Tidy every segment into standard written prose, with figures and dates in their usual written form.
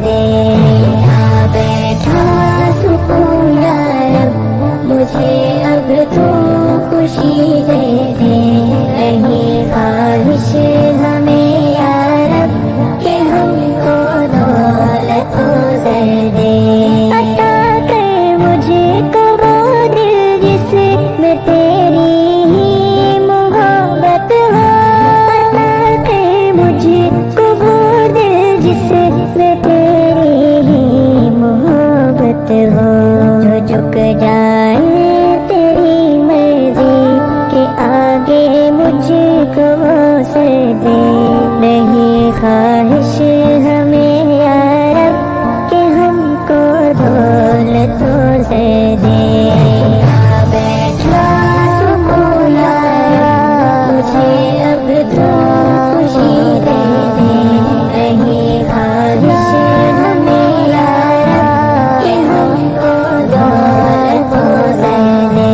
दे। आ बैठा सुकून या रब, मुझे अब तू खुशी दे दे। नहीं ख्वाहिश हमें या रब कि हमको दौलत ज़र दे। अता कर मुझे को वो दिल जिसमें तेरी ही मोहब्बत हो। अता कर मुझे को वो दिल जिसमें तेरी ही मोहब्बत हो। जो झुक जाए तेरी मर्जी के आगे मुझको वो सर दे। नहीं ख्वाहिश हमें या रब कि हमको दौलत ज़र दे। आ बैठा सुकून या रब, मुझे अब तो खुशी दे दे। नहीं ख्वाहिश हमें या रब कि हमको दौलत ज़र दे।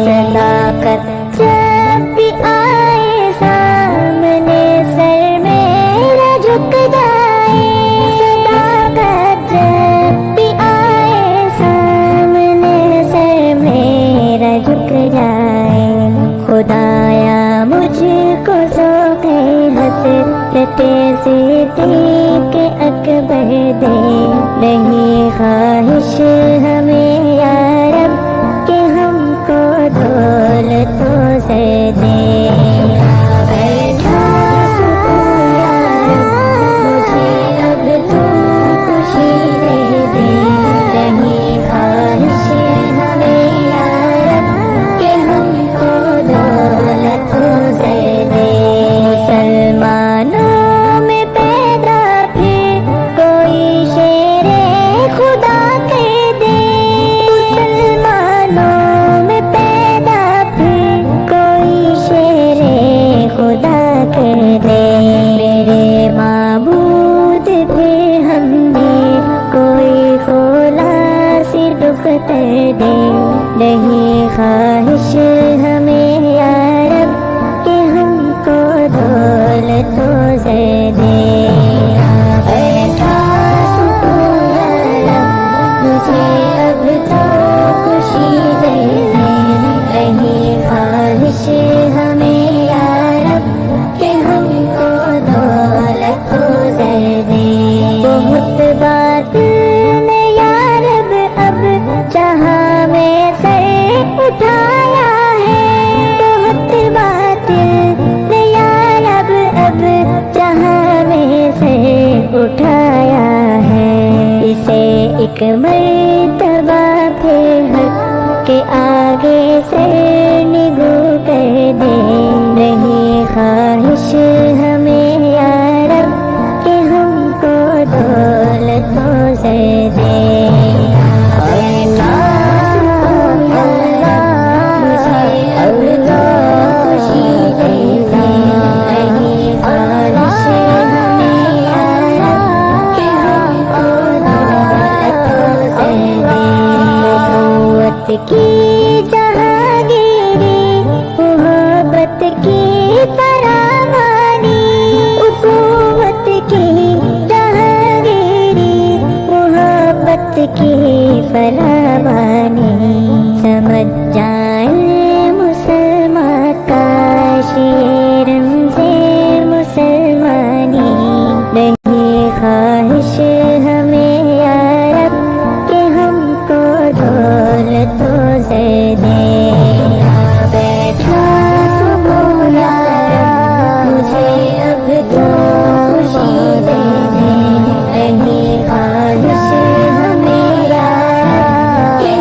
सदाकत जब भी आए सामने सर मेरा झुक जाए। सदाकत जब भी आए सामने सर मेरा झुक जाए। खुदाया मुझको ज़ौक़ हसरत सिद्दीक़ अकबर दे। नहीं ख्वाहिश हमें या रब कि हमको दौलत ज़र दे। आ बैठा सुकून या रब, मुझे अब तू खुशी दे दे। नहीं ख्वाहिश हमें या रब कि हमको दौलत ज़र दे। मुसलमानों में पैदा फिर कोई शेरे खुदा कर दे। मुसलमानों में पैदा फिर कोई शेरे खुदा कर दे। मेरे माबूद फिर हमें कोई खोला सी दुख कर दे। नहीं ख्वाहिश हमें या रब कि हमको दौलत ज़र दे। आ बैठा सुकून या रब, मुझे अब तो खुशी दे दे। नहीं ख्वाहिश हमें या रब कि हमको दौलत ज़र दे। बहुत बात ने या रब अब जहाँ में सर उठाया है। बहुत बात ने या रब अब जहाँ में सर उठाया है। इसे एक मर्तबा फिर हक के आगे सर निगू कर दे। नहीं ख्वाहिश हमें या रब कि हमको दौलत ज़र दे। आ बैठा सुकून या रब, मुझे अब तो खुशी दे दे। नहीं ख्वाहिश हमें या रब कि हमको दौलत ज़र दे। नबूवत की जहांगीरी, मोहब्बत की फरावानी। उखुवत की जहांगीरी, मोहब्बत की फरावानी। समझ जाए मुसलमान का शेरम से मुसलमानी। नहीं ख्वाहिश हमें या रब कि हमको दौलत ज़र दे। आ बैठा सुकून या रब, मुझे अब तो खुशी दे दे। नहीं ख्वाहिश हमें या रब कि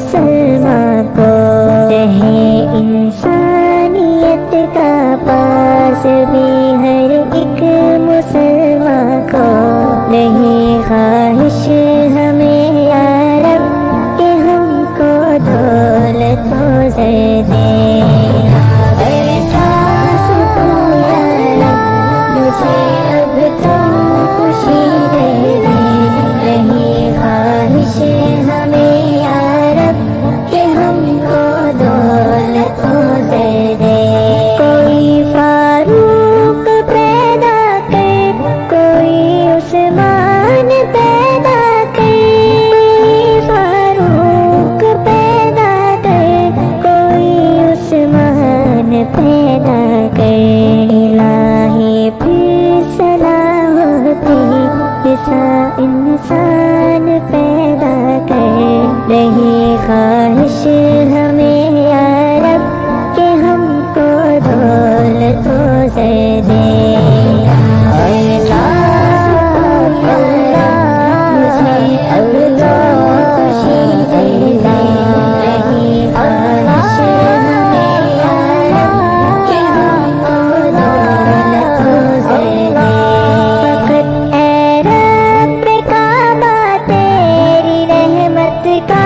مسلمان کو رہے انسانیت کا پاس بھی ہر ایک مسلمان کو رہے خواہش ہمیں یا رب کہ ہم کو دولت و زر دے مجھے اب تو خوشی دے دے رہی خواہش ہمیں یا رب کہ ہم کو دولت و زر دے کوئی فاروق پیدا کر کوئی عثمان پیدا کر فاروق پیدا کر کوئی عثمان پیدا کر الہی پھر سلامتی جیسا انسان پیدا کر رہی خواہش ہمیں یا رب کہ ہم کو دولت و زر دے مجھے اب تو خوشی دے دے رہی خواہش ہمیں یا رب کہ ہم کو دولت و زر دے فقط اے رب کعبہ تیری رحمت کا